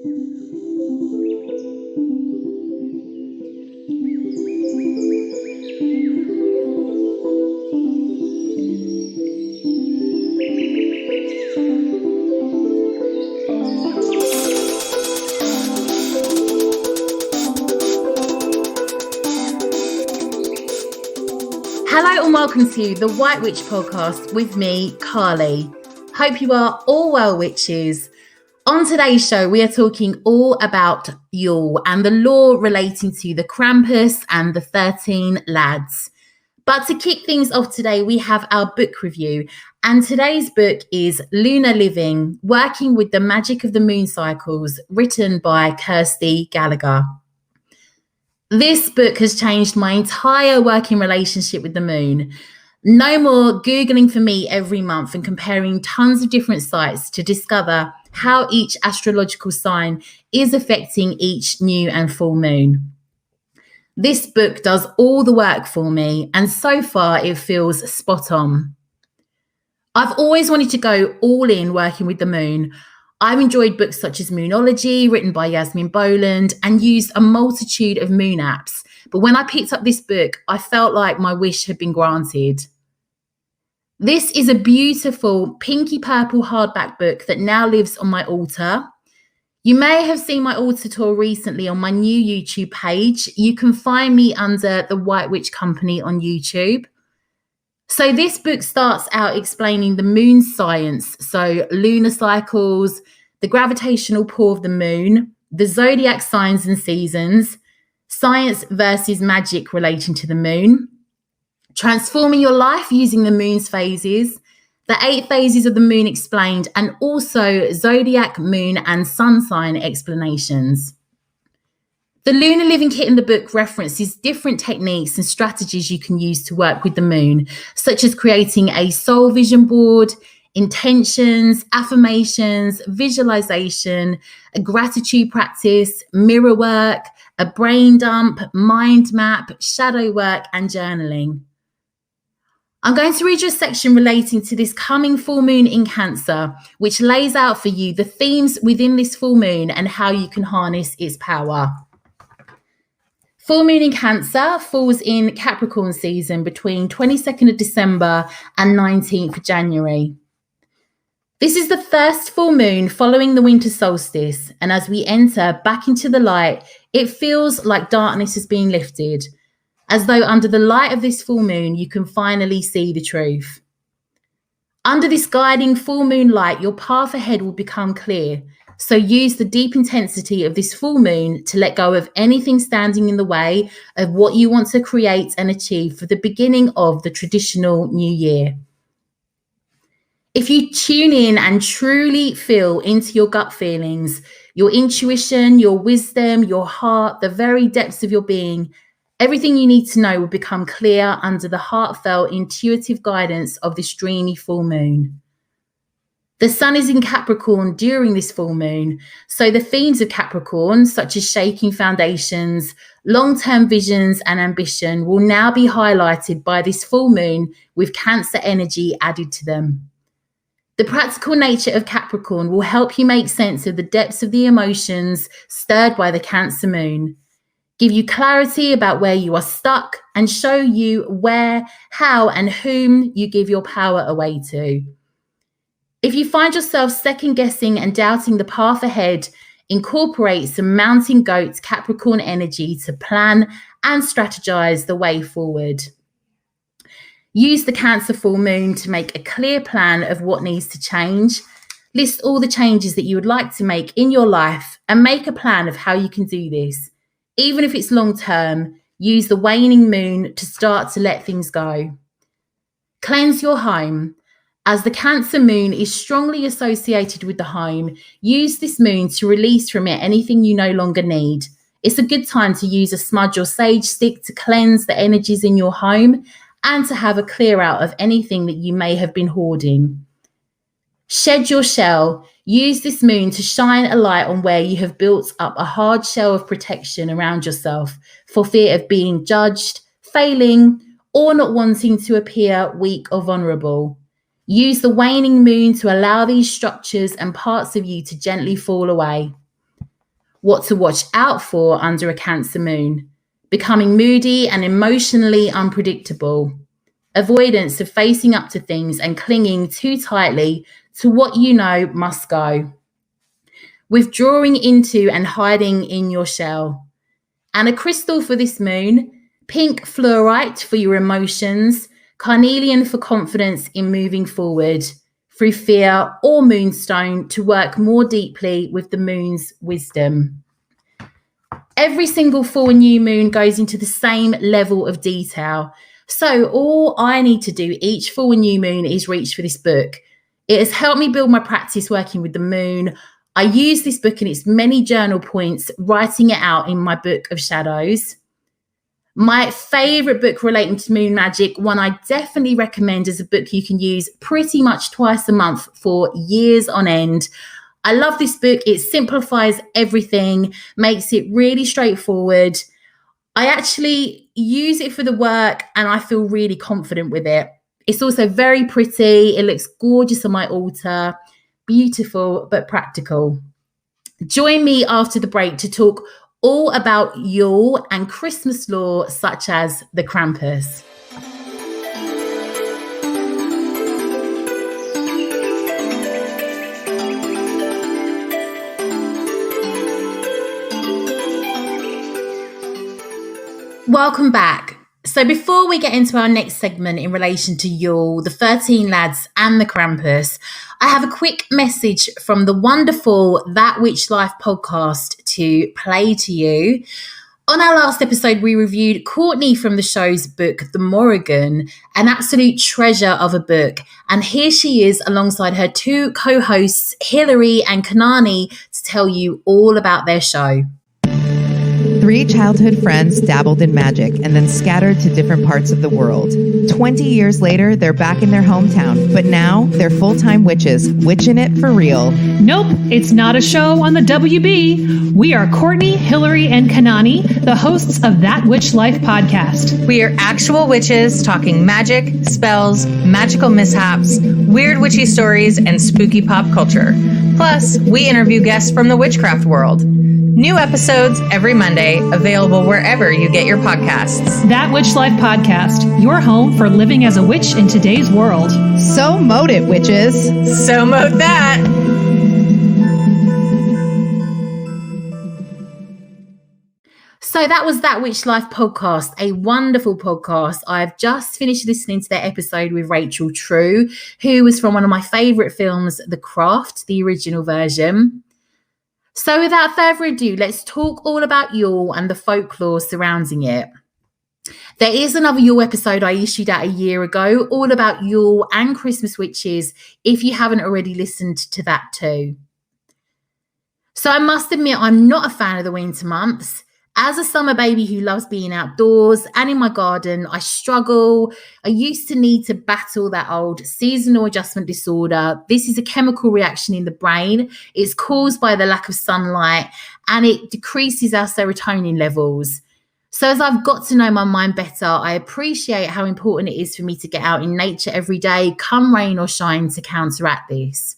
Hello and welcome to the White Witch podcast with me, Carly. Hope you are all well, witches. On today's show, we are talking all about Yule and the lore relating to the Krampus and the 13 lads. But to kick things off today, we have our book review. And today's book is Lunar Living, Working with the Magic of the Moon Cycles, written by Kirsty Gallagher. This book has changed my entire working relationship with the moon. No more Googling for me every month and comparing tons of different sites to discover how each astrological sign is affecting each new and full moon. This book does all the work for me, and so far it feels spot on. I've always wanted to go all in working with the moon. I've enjoyed books such as Moonology, written by Yasmin Boland, and used a multitude of moon apps. But when I picked up this book, I felt like my wish had been granted. This is a beautiful pinky purple hardback book that now lives on my altar. You may have seen my altar tour recently on my new YouTube page. You can find me under the White Witch Company on YouTube. So this book starts out explaining the moon science, so lunar cycles, the gravitational pull of the moon, the zodiac signs and seasons, science versus magic relating to the moon, transforming your life using the moon's phases, the 8 phases of the moon explained, and also zodiac, moon and sun sign explanations. The Lunar Living Kit in the book references different techniques and strategies you can use to work with the moon, such as creating a soul vision board, intentions, affirmations, visualization, a gratitude practice, mirror work, a brain dump, mind map, shadow work, and journaling. I'm going to read you a section relating to this coming full moon in Cancer, which lays out for you the themes within this full moon and how you can harness its power. Full moon in Cancer falls in Capricorn season between 22nd of December and 19th of January. This is the first full moon following the winter solstice, and as we enter back into the light, it feels like darkness is being lifted, as though under the light of this full moon, you can finally see the truth. Under this guiding full moon light, your path ahead will become clear. So use the deep intensity of this full moon to let go of anything standing in the way of what you want to create and achieve for the beginning of the traditional new year. If you tune in and truly feel into your gut feelings, your intuition, your wisdom, your heart, the very depths of your being, everything you need to know will become clear under the heartfelt, intuitive guidance of this dreamy full moon. The sun is in Capricorn during this full moon, so the themes of Capricorn, such as shaking foundations, long-term visions and ambition, will now be highlighted by this full moon with Cancer energy added to them. The practical nature of Capricorn will help you make sense of the depths of the emotions stirred by the Cancer moon, give you clarity about where you are stuck, and show you where, how, and whom you give your power away to. If you find yourself second guessing and doubting the path ahead, incorporate some mountain goat Capricorn energy to plan and strategize the way forward. Use the Cancer full moon to make a clear plan of what needs to change. List all the changes that you would like to make in your life and make a plan of how you can do this. Even if it's long term, use the waning moon to start to let things go. Cleanse your home. As the Cancer moon is strongly associated with the home, use this moon to release from it anything you no longer need. It's a good time to use a smudge or sage stick to cleanse the energies in your home and to have a clear out of anything that you may have been hoarding. Shed your shell. Use this moon to shine a light on where you have built up a hard shell of protection around yourself for fear of being judged, failing, or not wanting to appear weak or vulnerable. Use the waning moon to allow these structures and parts of you to gently fall away. what to watch out for under a Cancer moon, becoming moody and emotionally unpredictable, avoidance of facing up to things and clinging too tightly to what you know must go, withdrawing into and hiding in your shell. And a crystal for this moon, pink fluorite for your emotions, carnelian for confidence in moving forward through fear, or moonstone to work more deeply with the moon's wisdom. Every single full and new moon goes into the same level of detail. So all I need to do each full and new moon is reach for this book. It has helped me build my practice working with the moon. I use this book and its many journal points, writing it out in my book of shadows. My favourite book relating to moon magic, one I definitely recommend as a book you can use pretty much twice a month for years on end. I love this book. It simplifies everything, makes it really straightforward. I actually use it for the work and I feel really confident with it. It's also very pretty. It looks gorgeous on my altar. Beautiful, but practical. Join me after the break to talk all about Yule and Christmas lore such as the Krampus. Welcome back. So before we get into our next segment in relation to Yule, the 13 lads and the Krampus, I have a quick message from the wonderful That Witch Life podcast to play to you. On our last episode, we reviewed Courtney from the show's book, The Morrigan, an absolute treasure of a book. And here she is alongside her two co-hosts, Hilary and Kanani, to tell you all about their show. 3 childhood friends dabbled in magic and then scattered to different parts of the world. 20 years later, they're back in their hometown, but now they're full-time witches, witching it for real. Nope, it's not a show on the WB. We are Courtney, Hilary, and Kanani, the hosts of That Witch Life podcast. We are actual witches talking magic, spells, magical mishaps, weird witchy stories, and spooky pop culture. Plus, we interview guests from the witchcraft world. New episodes every Monday, available wherever you get your podcasts. That Witch Life podcast, your home for living as a witch in today's world. So mote it, witches. So mote that. So that was That Witch Life podcast, a wonderful podcast. I've just finished listening to their episode with Rachel True, who was from one of my favourite films, The Craft, the original version. So without further ado, let's talk all about Yule and the folklore surrounding it. There is another Yule episode I issued out a year ago, all about Yule and Christmas witches, if you haven't already listened to that too. So I must admit, I'm not a fan of the winter months. As a summer baby who loves being outdoors and in my garden, I struggle. I used to need to battle that old seasonal adjustment disorder. This is a chemical reaction in the brain. It's caused by the lack of sunlight and it decreases our serotonin levels. So as I've got to know my mind better, I appreciate how important it is for me to get out in nature every day, come rain or shine, to counteract this.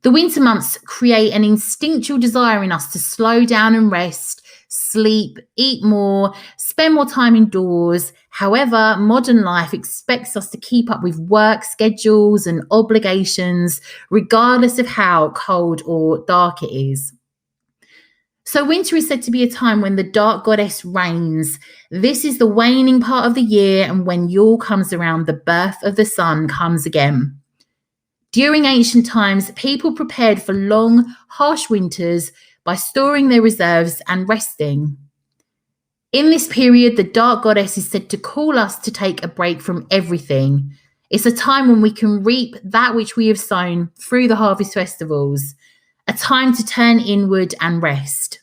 The winter months create an instinctual desire in us to slow down and rest, sleep, eat more, spend more time indoors. However, modern life expects us to keep up with work schedules and obligations, regardless of how cold or dark it is. So winter is said to be a time when the dark goddess reigns. This is the waning part of the year, and when Yule comes around, the birth of the sun comes again. During ancient times, people prepared for long, harsh winters by storing their reserves and resting. In this period, the dark goddess is said to call us to take a break from everything. It's a time when we can reap that which we have sown through the harvest festivals, a time to turn inward and rest.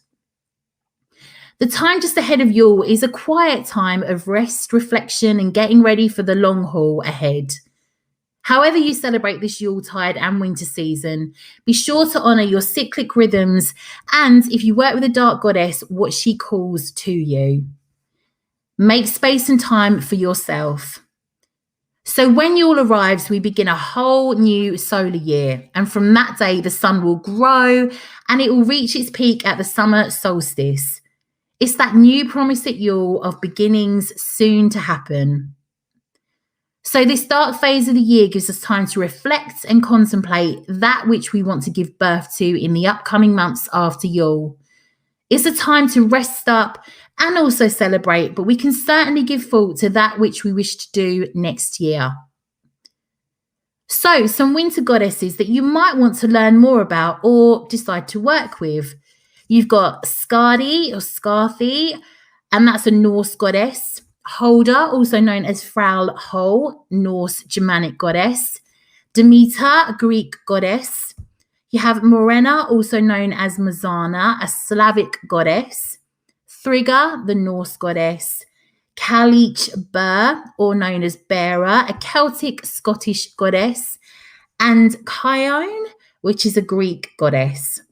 The time just ahead of Yule is a quiet time of rest, reflection, and getting ready for the long haul ahead. However you celebrate this Yuletide and winter season, be sure to honour your cyclic rhythms and, if you work with the dark goddess, what she calls to you. Make space and time for yourself. So when Yule arrives, we begin a whole new solar year. And from that day, the sun will grow and it will reach its peak at the summer solstice. It's that new promise at Yule of beginnings soon to happen. So this dark phase of the year gives us time to reflect and contemplate that which we want to give birth to in the upcoming months after Yule. It's a time to rest up and also celebrate, but we can certainly give thought to that which we wish to do next year. So, some winter goddesses that you might want to learn more about or decide to work with. You've got Skadi or Skarthi, and that's a Norse goddess. Holder, also known as Frau Hol, Norse Germanic goddess. Demeter, Greek goddess. You have Morena, also known as Mazana, a Slavic goddess. Frigga, the Norse goddess. Kalich Bur, or known as Bera, a Celtic Scottish goddess. And Chione, which is a Greek goddess.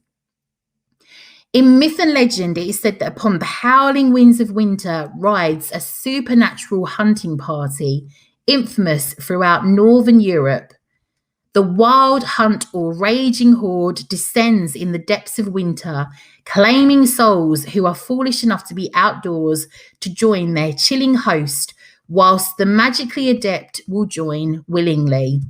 In myth and legend, it is said that upon the howling winds of winter rides a supernatural hunting party, infamous throughout Northern Europe. The wild hunt or raging horde descends in the depths of winter, claiming souls who are foolish enough to be outdoors to join their chilling host, whilst the magically adept will join willingly.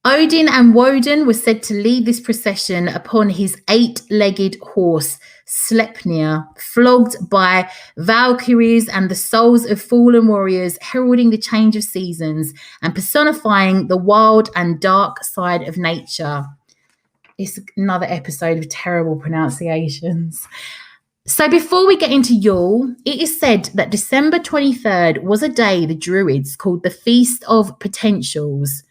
Odin and Woden were said to lead this procession upon his 8-legged horse, Sleipnir, flogged by Valkyries and the souls of fallen warriors, heralding the change of seasons and personifying the wild and dark side of nature. It's another episode of terrible pronunciations. So before we get into Yule, it is said that December 23rd was a day the Druids called the Feast of Potentials.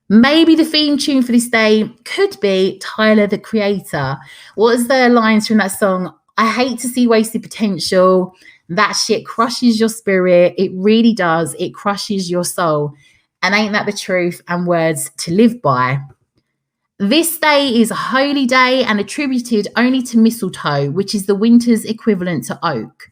Maybe the theme tune for this day could be Tyler, the Creator. What is the lines from that song? I hate to see wasted potential. That shit crushes your spirit. It really does. It crushes your soul. And ain't that the truth and words to live by? This day is a holy day and attributed only to mistletoe, which is the winter's equivalent to oak.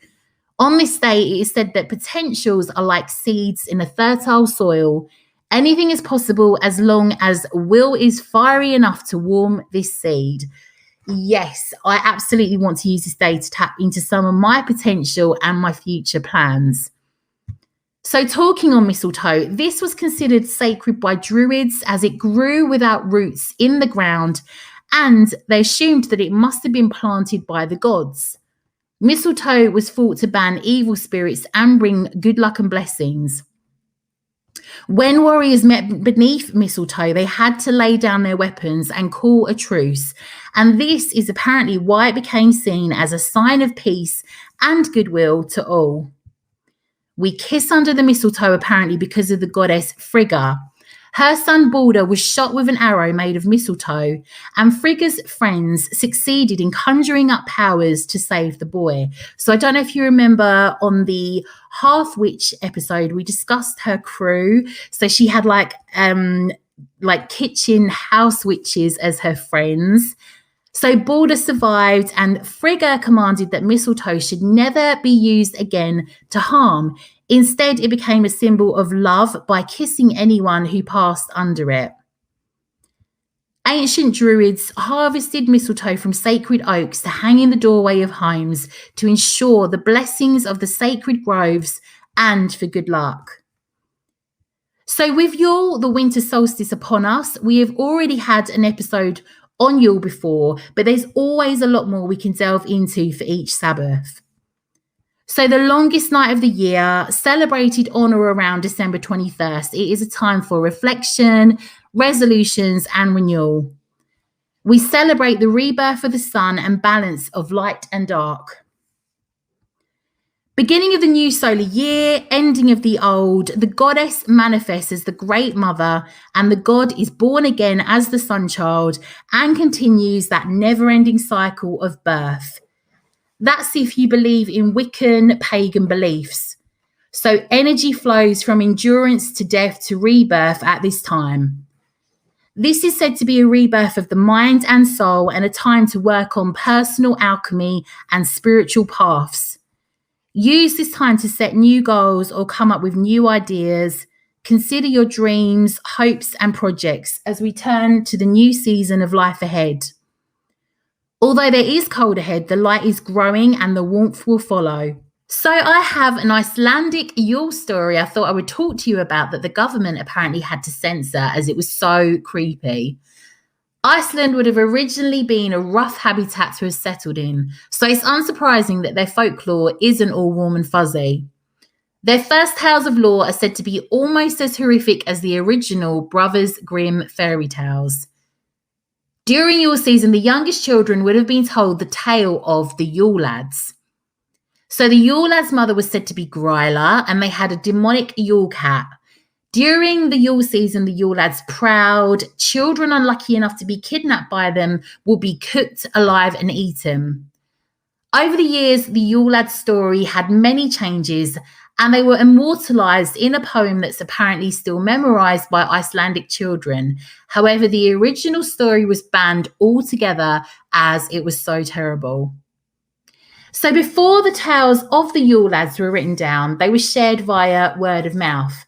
On this day, it is said that potentials are like seeds in a fertile soil. Anything is possible as long as will is fiery enough to warm this seed. Yes, I absolutely want to use this day to tap into some of my potential and my future plans. So talking on mistletoe, this was considered sacred by Druids as it grew without roots in the ground, and they assumed that it must have been planted by the gods. Mistletoe was thought to ban evil spirits and bring good luck and blessings. When warriors met beneath mistletoe, they had to lay down their weapons and call a truce. And this is apparently why it became seen as a sign of peace and goodwill to all. We kiss under the mistletoe apparently because of the goddess Frigga. Her son Balder was shot with an arrow made of mistletoe, and Frigga's friends succeeded in conjuring up powers to save the boy. So I don't know if you remember on the Half Witch episode, we discussed her crew. So she had like kitchen house witches as her friends. So Balder survived, and Frigga commanded that mistletoe should never be used again to harm. Instead, it became a symbol of love by kissing anyone who passed under it. Ancient Druids harvested mistletoe from sacred oaks to hang in the doorway of homes to ensure the blessings of the sacred groves and for good luck. So with Yule, the winter solstice upon us, we have already had an episode on Yule before, but there's always a lot more we can delve into for each Sabbath. So the longest night of the year, celebrated on or around December 21st, it is a time for reflection, resolutions, and renewal. We celebrate the rebirth of the sun and balance of light and dark. Beginning of the new solar year, ending of the old, the goddess manifests as the great mother, and the god is born again as the sun child and continues that never-ending cycle of birth. That's if you believe in Wiccan pagan beliefs. So energy flows from endurance to death to rebirth at this time. This is said to be a rebirth of the mind and soul and a time to work on personal alchemy and spiritual paths. Use this time to set new goals or come up with new ideas, consider your dreams, hopes, and projects as we turn to the new season of life ahead. Although there is cold ahead, the light is growing and the warmth will follow. So I have an Icelandic Yule story I thought I would talk to you about that the government apparently had to censor as it was so creepy. Iceland would have originally been a rough habitat to have settled in, so it's unsurprising that their folklore isn't all warm and fuzzy. Their first tales of lore are said to be almost as horrific as the original Brothers Grimm fairy tales. During Yule season, the youngest children would have been told the tale of the Yule lads. So the Yule lads' mother was said to be Gryla, and they had a demonic Yule cat. During the Yule season, the Yule lads proud. Children unlucky enough to be kidnapped by them will be cooked alive and eaten. Over the years, the Yule lads' story had many changes, and they were immortalised in a poem that's apparently still memorised by Icelandic children. However, the original story was banned altogether as it was so terrible. So before the tales of the Yule lads were written down, they were shared via word of mouth.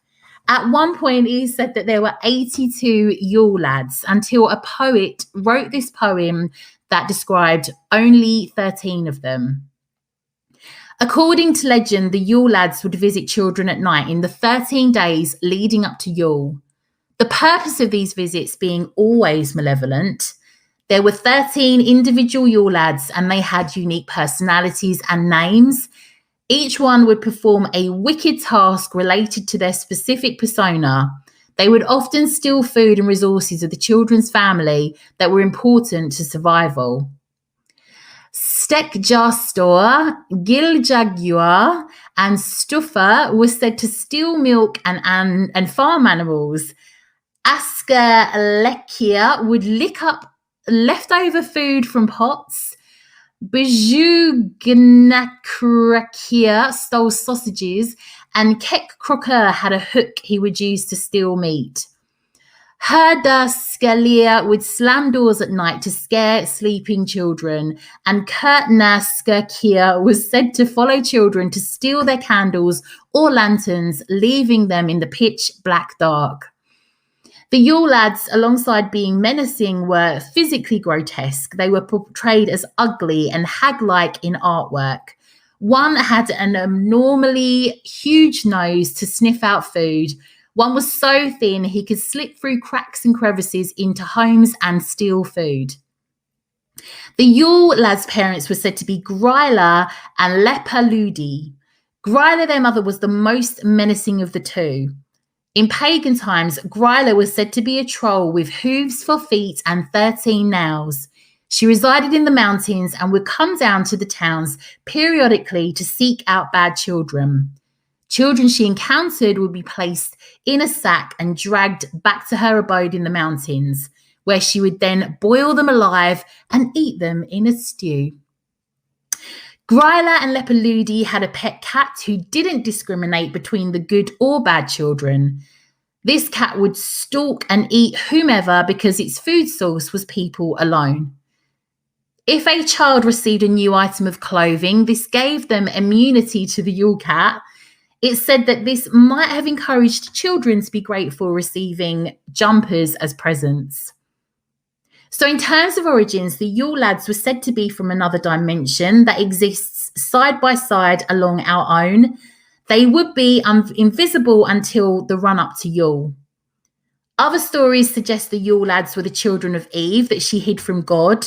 At one point, it is said that there were 82 Yule lads until a poet wrote this poem that described only 13 of them. According to legend, the Yule lads would visit children at night in the 13 days leading up to Yule. The purpose of these visits being always malevolent. There were 13 individual Yule lads and they had unique personalities and names. Each one would perform a wicked task related to their specific persona. They would often steal food and resources of the children's family that were important to survival. Stekkjastor, Giljaguar, and Stuffa was said to steal milk and farm animals. Askalekia would lick up leftover food from pots. Bjugnakrakia stole sausages, and Kekkrokur had a hook he would use to steal meat. Herdaskalia would slam doors at night to scare sleeping children, and Kurtnaskakia was said to follow children to steal their candles or lanterns, leaving them in the pitch black dark. The Yule lads, alongside being menacing, were physically grotesque. They were portrayed as ugly and hag-like in artwork. One had an abnormally huge nose to sniff out food. One was so thin he could slip through cracks and crevices into homes and steal food. The Yule lads' parents were said to be Gryla and Lepaludi. Gryla, their mother, was the most menacing of the two. In pagan times, Gryla was said to be a troll with hooves for feet and 13 nails. She resided in the mountains and would come down to the towns periodically to seek out bad children. Children she encountered would be placed in a sack and dragged back to her abode in the mountains, where she would then boil them alive and eat them in a stew. Gryla and Lepaludi had a pet cat who didn't discriminate between the good or bad children. This cat would stalk and eat whomever because its food source was people alone. If a child received a new item of clothing, this gave them immunity to the Yule cat. It's said that this might have encouraged children to be grateful receiving jumpers as presents. So in terms of origins, the Yule lads were said to be from another dimension that exists side by side along our own. They would be invisible until the run-up to Yule. Other stories suggest the Yule lads were the children of Eve that she hid from God.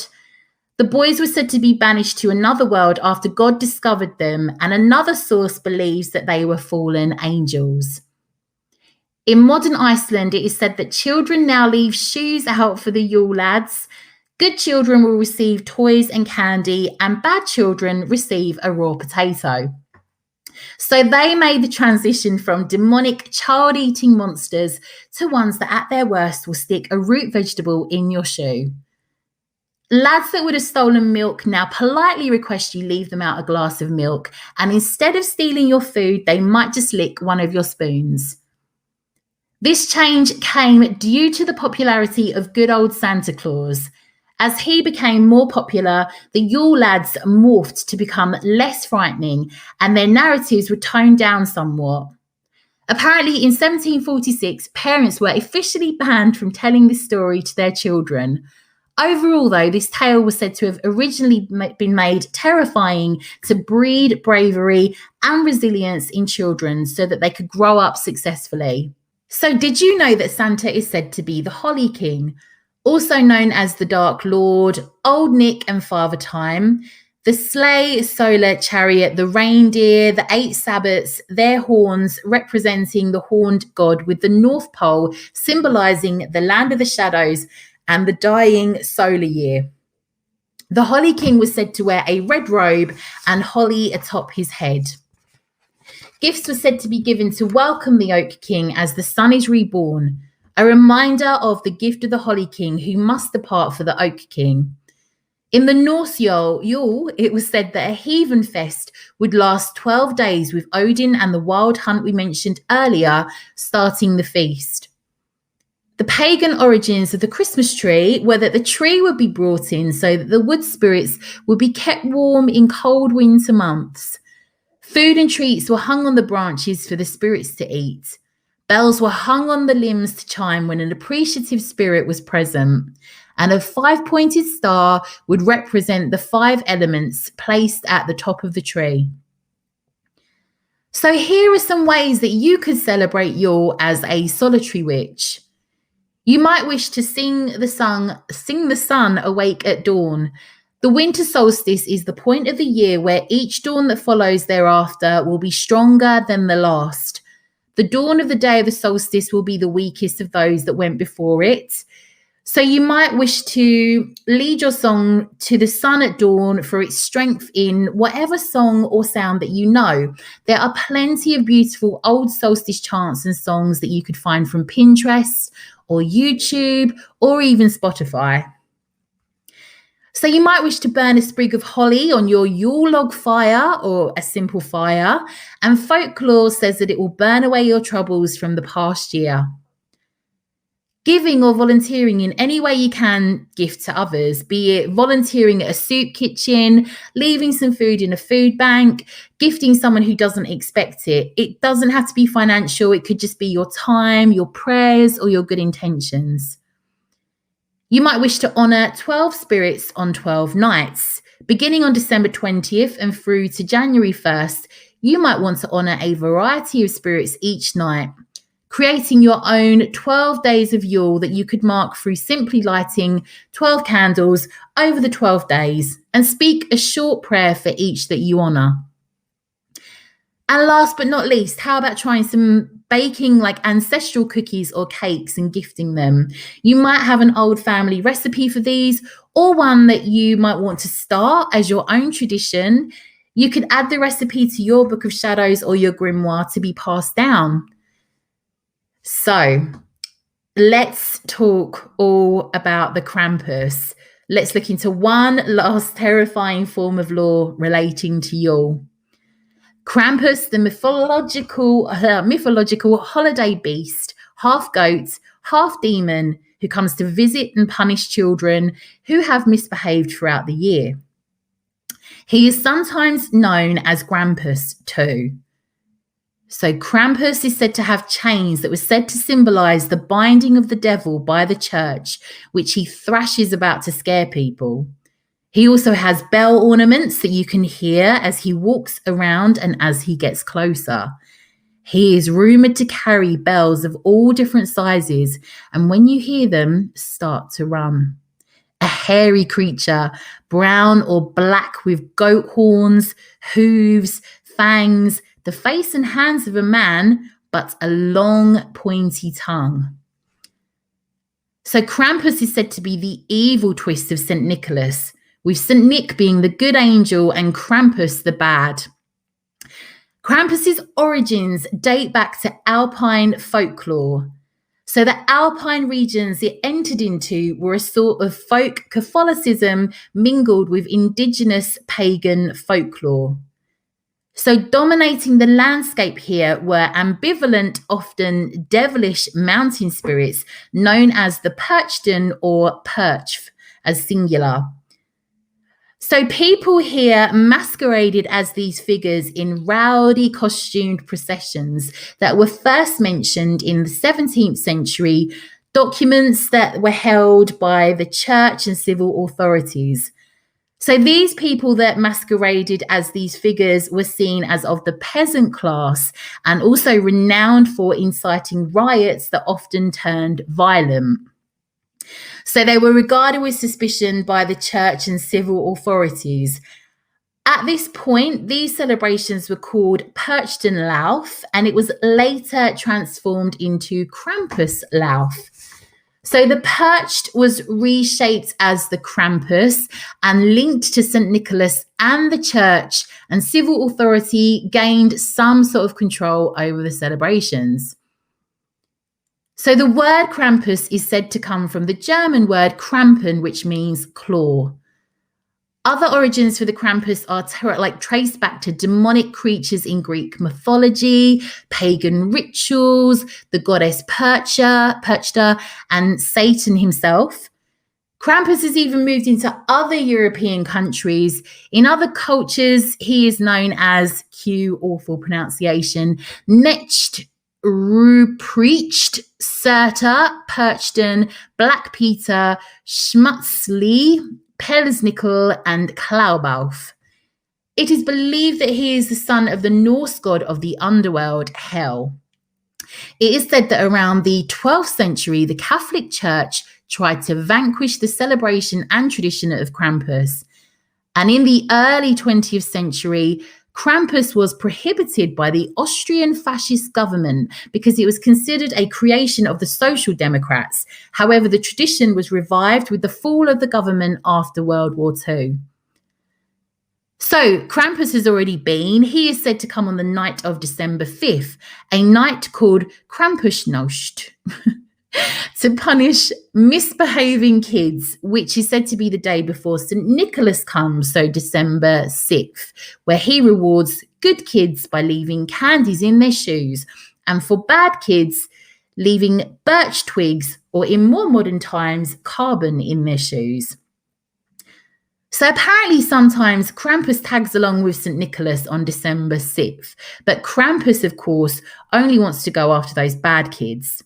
The boys were said to be banished to another world after God discovered them, and another source believes that they were fallen angels. In modern Iceland, it is said that children now leave shoes out for the Yule lads. Good children will receive toys and candy, and bad children receive a raw potato. So they made the transition from demonic child-eating monsters to ones that at their worst will stick a root vegetable in your shoe. Lads that would have stolen milk now politely request you leave them out a glass of milk, and instead of stealing your food, they might just lick one of your spoons. This change came due to the popularity of good old Santa Claus. As he became more popular, the Yule lads morphed to become less frightening, and their narratives were toned down somewhat. Apparently, in 1746, parents were officially banned from telling this story to their children. Overall, though, this tale was said to have originally been made terrifying to breed bravery and resilience in children so that they could grow up successfully. So, did you know that Santa is said to be the Holly King, also known as the Dark Lord, Old Nick and Father Time? The sleigh, solar chariot, the reindeer, the 8 sabbats, their horns representing the horned god, with the North Pole symbolizing the land of the shadows and the dying solar year. The Holly King was said to wear a red robe and holly atop his head. Gifts were said to be given to welcome the Oak King as the sun is reborn, a reminder of the gift of the Holly King who must depart for the Oak King. In the Norse Yule, it was said that a heathen fest would last 12 days, with Odin and the wild hunt we mentioned earlier starting the feast. The pagan origins of the Christmas tree were that the tree would be brought in so that the wood spirits would be kept warm in cold winter months. Food and treats were hung on the branches for the spirits to eat. Bells were hung on the limbs to chime when an appreciative spirit was present. And a 5-pointed star would represent the 5 elements placed at the top of the tree. So here are some ways that you could celebrate Yule as a solitary witch. You might wish to sing the sun awake at dawn. The winter solstice is the point of the year where each dawn that follows thereafter will be stronger than the last. The dawn of the day of the solstice will be the weakest of those that went before it. So you might wish to lead your song to the sun at dawn for its strength in whatever song or sound that you know. There are plenty of beautiful old solstice chants and songs that you could find from Pinterest or YouTube or even Spotify. So you might wish to burn a sprig of holly on your Yule log fire or a simple fire, and folklore says that it will burn away your troubles from the past year. Giving or volunteering in any way you can gift to others, be it volunteering at a soup kitchen, leaving some food in a food bank, gifting someone who doesn't expect it. It doesn't have to be financial. It could just be your time, your prayers, or your good intentions. You might wish to honour 12 spirits on 12 nights. Beginning on December 20th and through to January 1st, you might want to honour a variety of spirits each night, creating your own 12 days of Yule that you could mark through simply lighting 12 candles over the 12 days and speak a short prayer for each that you honour. And last but not least, how about trying some baking like ancestral cookies or cakes and gifting them? You might have an old family recipe for these, or one that you might want to start as your own tradition. You could add the recipe to your Book of Shadows or your grimoire to be passed down. So let's talk all about the Krampus. Let's look into one last terrifying form of law relating to Yule. Krampus, the mythological holiday beast, half goat, half demon, who comes to visit and punish children who have misbehaved throughout the year. He is sometimes known as Krampus too. So Krampus is said to have chains that were said to symbolize the binding of the devil by the church, which he thrashes about to scare people. He also has bell ornaments that you can hear as he walks around and as he gets closer. He is rumored to carry bells of all different sizes, and when you hear them, start to run. A hairy creature, brown or black, with goat horns, hooves, fangs, the face and hands of a man, but a long, pointy tongue. So Krampus is said to be the evil twist of St. Nicholas, with St. Nick being the good angel and Krampus the bad. Krampus's origins date back to Alpine folklore. So the Alpine regions it entered into were a sort of folk Catholicism mingled with indigenous pagan folklore. So dominating the landscape here were ambivalent, often devilish mountain spirits known as the Perchten or Perchf as singular. So people here masqueraded as these figures in rowdy costumed processions that were first mentioned in the 17th century documents that were held by the church and civil authorities. So these people that masqueraded as these figures were seen as of the peasant class and also renowned for inciting riots that often turned violent. So they were regarded with suspicion by the church and civil authorities. At this point, these celebrations were called Perchtenlauf, and it was later transformed into Krampuslauf. So the perched was reshaped as the Krampus and linked to St. Nicholas, and the church and civil authority gained some sort of control over the celebrations. So the word Krampus is said to come from the German word Krampen, which means claw. Other origins for the Krampus are traced back to demonic creatures in Greek mythology, pagan rituals, the goddess Perchta, and Satan himself. Krampus has even moved into other European countries. In other cultures, he is known as, cue awful pronunciation, Necht, Ruprecht, Serta, Perchten, Black Peter, Schmutzli, Pelsnickel, and Klaubauf. It is believed that he is the son of the Norse god of the underworld, Hel. It is said that around the 12th century, the Catholic Church tried to vanquish the celebration and tradition of Krampus. And in the early 20th century, Krampus was prohibited by the Austrian fascist government because it was considered a creation of the Social Democrats. However, the tradition was revived with the fall of the government after World War II. So Krampus has already been. He is said to come on the night of December 5th, a night called Krampusnacht, to punish misbehaving kids, which is said to be the day before St. Nicholas comes, so December 6th, where he rewards good kids by leaving candies in their shoes, and for bad kids, leaving birch twigs, or in more modern times, carbon in their shoes. So apparently sometimes Krampus tags along with St. Nicholas on December 6th, but Krampus, of course, only wants to go after those bad kids.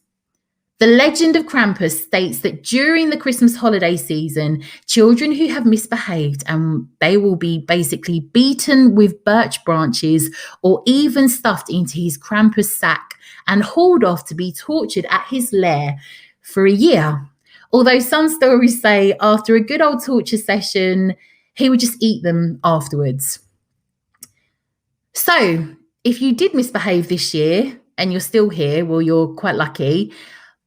The legend of Krampus states that during the Christmas holiday season, children who have misbehaved, and they will be basically beaten with birch branches or even stuffed into his Krampus sack and hauled off to be tortured at his lair for a year. Although some stories say after a good old torture session, he would just eat them afterwards. So if you did misbehave this year and you're still here, well, you're quite lucky.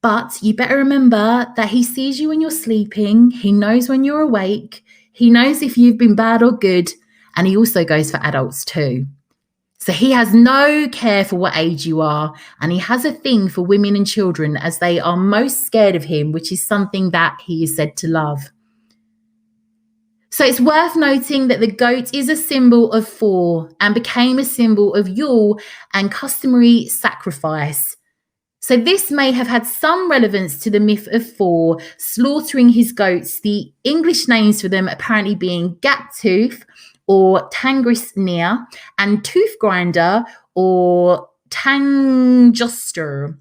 But you better remember that he sees you when you're sleeping. He knows when you're awake. He knows if you've been bad or good. And he also goes for adults too. So he has no care for what age you are. And he has a thing for women and children as they are most scared of him, which is something that he is said to love. So it's worth noting that the goat is a symbol of Thor and became a symbol of Yule and customary sacrifice. So this may have had some relevance to the myth of Thor slaughtering his goats, the English names for them apparently being Gaptooth or Tangrisnir and Toothgrinder or Tangjoster.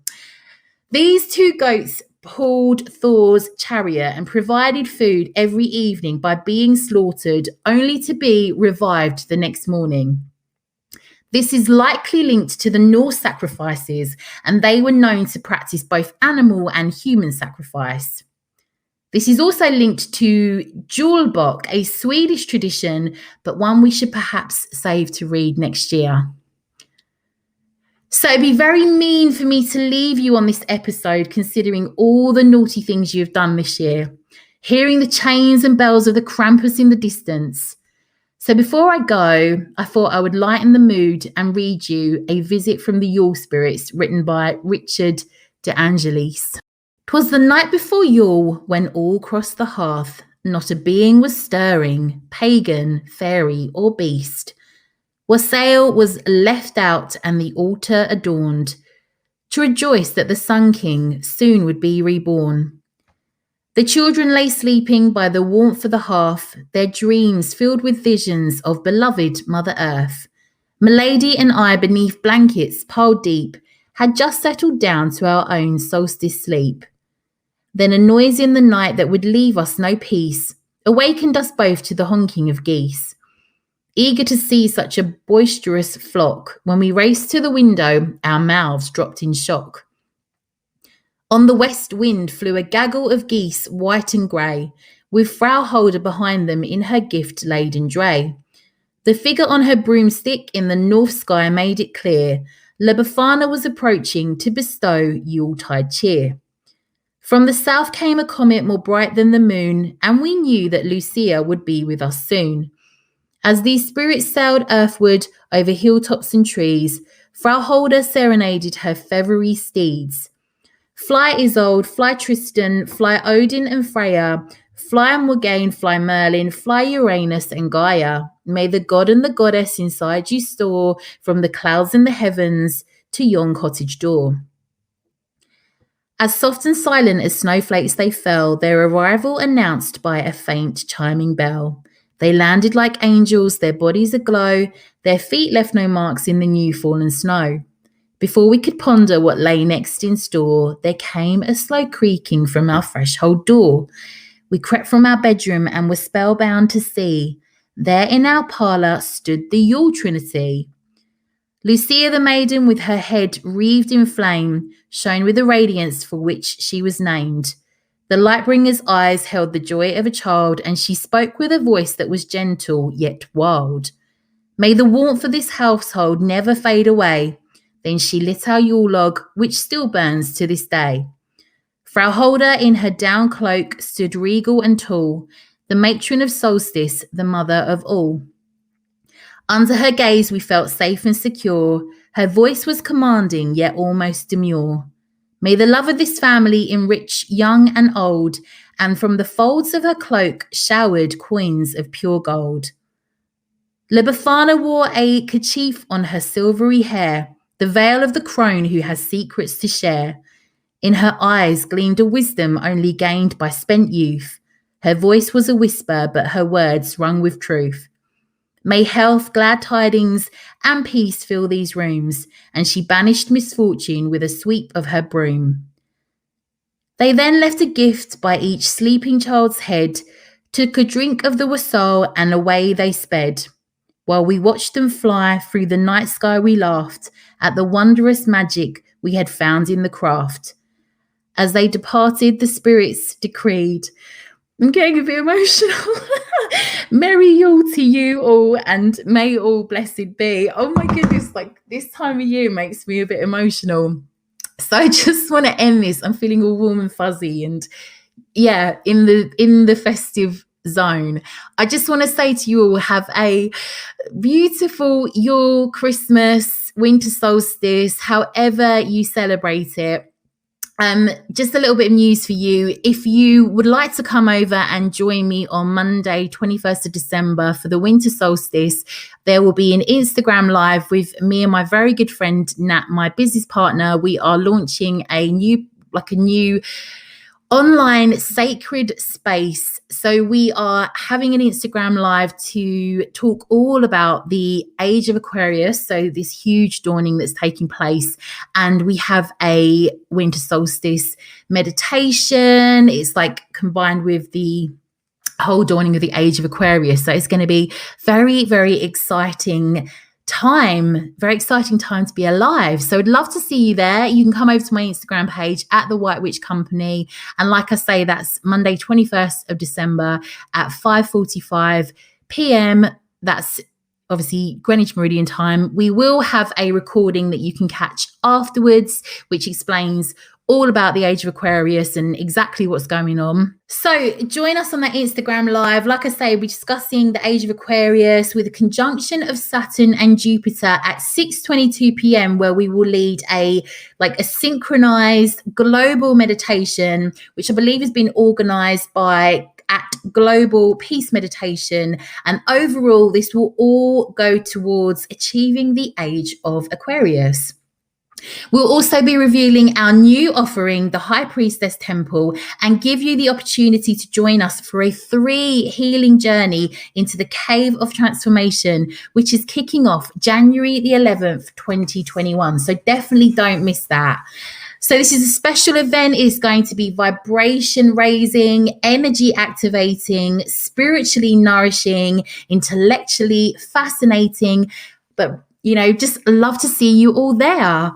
These two goats pulled Thor's chariot and provided food every evening by being slaughtered, only to be revived the next morning. This is likely linked to the Norse sacrifices, and they were known to practice both animal and human sacrifice. This is also linked to Julebock, a Swedish tradition, but one we should perhaps save to read next year. So it'd be very mean for me to leave you on this episode considering all the naughty things you've done this year, hearing the chains and bells of the Krampus in the distance. So before I go, I thought I would lighten the mood and read you A Visit from the Yule Spirits, written by Richard de Angelis. 'Twas the night before Yule, when all crossed the hearth, not a being was stirring, pagan, fairy, or beast. Wassail was left out and the altar adorned, to rejoice that the Sun King soon would be reborn. The children lay sleeping by the warmth of the hearth, their dreams filled with visions of beloved Mother Earth. Milady and I, beneath blankets piled deep, had just settled down to our own solstice sleep. Then a noise in the night that would leave us no peace awakened us both to the honking of geese. Eager to see such a boisterous flock, when we raced to the window, our mouths dropped in shock. On the west wind flew a gaggle of geese, white and grey, with Frau Holder behind them in her gift-laden dray. The figure on her broomstick in the north sky made it clear La Befana was approaching to bestow Yuletide cheer. From the south came a comet more bright than the moon, and we knew that Lucia would be with us soon. As these spirits sailed earthward over hilltops and trees, Frau Holder serenaded her feathery steeds. Fly Isolde, fly Tristan, fly Odin and Freya, fly Morgane, fly Merlin, fly Uranus and Gaia. May the god and the goddess inside you store, from the clouds in the heavens to yon cottage door. As soft and silent as snowflakes they fell, their arrival announced by a faint chiming bell. They landed like angels, their bodies aglow, their feet left no marks in the new fallen snow. Before we could ponder what lay next in store, there came a slow creaking from our threshold door. We crept from our bedroom and were spellbound to see. There in our parlour stood the Yule Trinity. Lucia the maiden, with her head wreathed in flame, shone with the radiance for which she was named. The Lightbringer's eyes held the joy of a child, and she spoke with a voice that was gentle yet wild. May the warmth of this household never fade away. Then she lit our Yule log, which still burns to this day. Frau Holder in her down cloak stood regal and tall, the matron of Solstice, the mother of all. Under her gaze we felt safe and secure. Her voice was commanding yet almost demure. May the love of this family enrich young and old, and from the folds of her cloak showered coins of pure gold. La Befana wore a kerchief on her silvery hair, the veil of the crone who has secrets to share. In her eyes gleamed a wisdom only gained by spent youth. Her voice was a whisper, but her words rung with truth. May health, glad tidings, and peace fill these rooms, and she banished misfortune with a sweep of her broom. They then left a gift by each sleeping child's head, took a drink of the wassail, and away they sped. While we watched them fly through the night sky, we laughed at the wondrous magic we had found in the craft. As they departed, the spirits decreed. I'm getting a bit emotional. Merry Yule to you all, and may all blessed be. Oh my goodness, like this time of year makes me a bit emotional. So I just want to end this. I'm feeling all warm and fuzzy, and yeah, in the festive zone. I just want to say to you all, have a beautiful Yule, Christmas, winter solstice, however you celebrate it. Just a little bit of news for you. If you would like to come over and join me on Monday, 21st of December for the winter solstice, there will be an Instagram live with me and my very good friend, Nat, my business partner. We are launching a new online sacred space. So we are having an Instagram live to talk all about the age of Aquarius. So this huge dawning that's taking place. And we have a winter solstice meditation. It's like combined with the whole dawning of the age of Aquarius. So it's going to be very, very exciting time to be alive. So I'd love to see you there. You can come over to my Instagram page at the White Witch Company, and like I say, that's Monday 21st of December at 5:45 p.m. That's obviously Greenwich Meridian time. We will have a recording that you can catch afterwards, which explains all about the age of Aquarius and exactly what's going on. So join us on that Instagram live. Like I say, we're discussing the age of Aquarius with a conjunction of Saturn and Jupiter at 6:22 p.m, where we will lead a synchronized global meditation, which I believe has been organized by at Global Peace Meditation. And overall, this will all go towards achieving the age of Aquarius. We'll also be revealing our new offering, the High Priestess Temple, and give you the opportunity to join us for a 3 healing journey into the Cave of Transformation, which is kicking off January the 11th, 2021. So definitely don't miss that. So this is a special event. It's going to be vibration raising, energy activating, spiritually nourishing, intellectually fascinating, but just love to see you all there.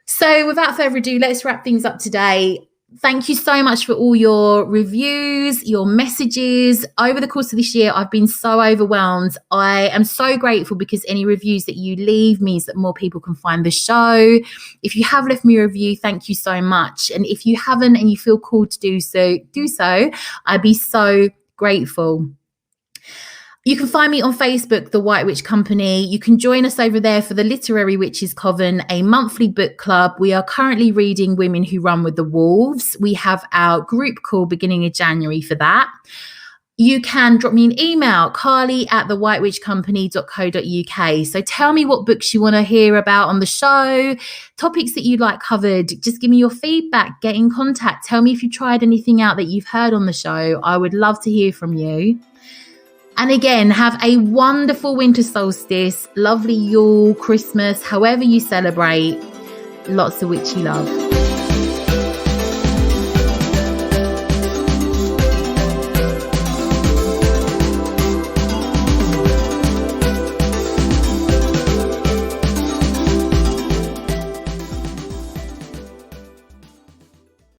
So without further ado, let's wrap things up today. Thank you so much for all your reviews, your messages. Over the course of this year, I've been so overwhelmed. I am so grateful because any reviews that you leave means that more people can find the show. If you have left me a review, thank you so much. And if you haven't and you feel called to do so. I'd be so grateful. You can find me on Facebook, The White Witch Company. You can join us over there for the Literary Witches Coven, a monthly book club. We are currently reading Women Who Run with the Wolves. We have our group call beginning of January for that. You can drop me an email, carly@thewhitewitchcompany.co.uk. So tell me what books you want to hear about on the show, topics that you'd like covered. Just give me your feedback, get in contact. Tell me if you tried anything out that you've heard on the show. I would love to hear from you. And again, have a wonderful winter solstice, lovely Yule, Christmas, however you celebrate. Lots of witchy love.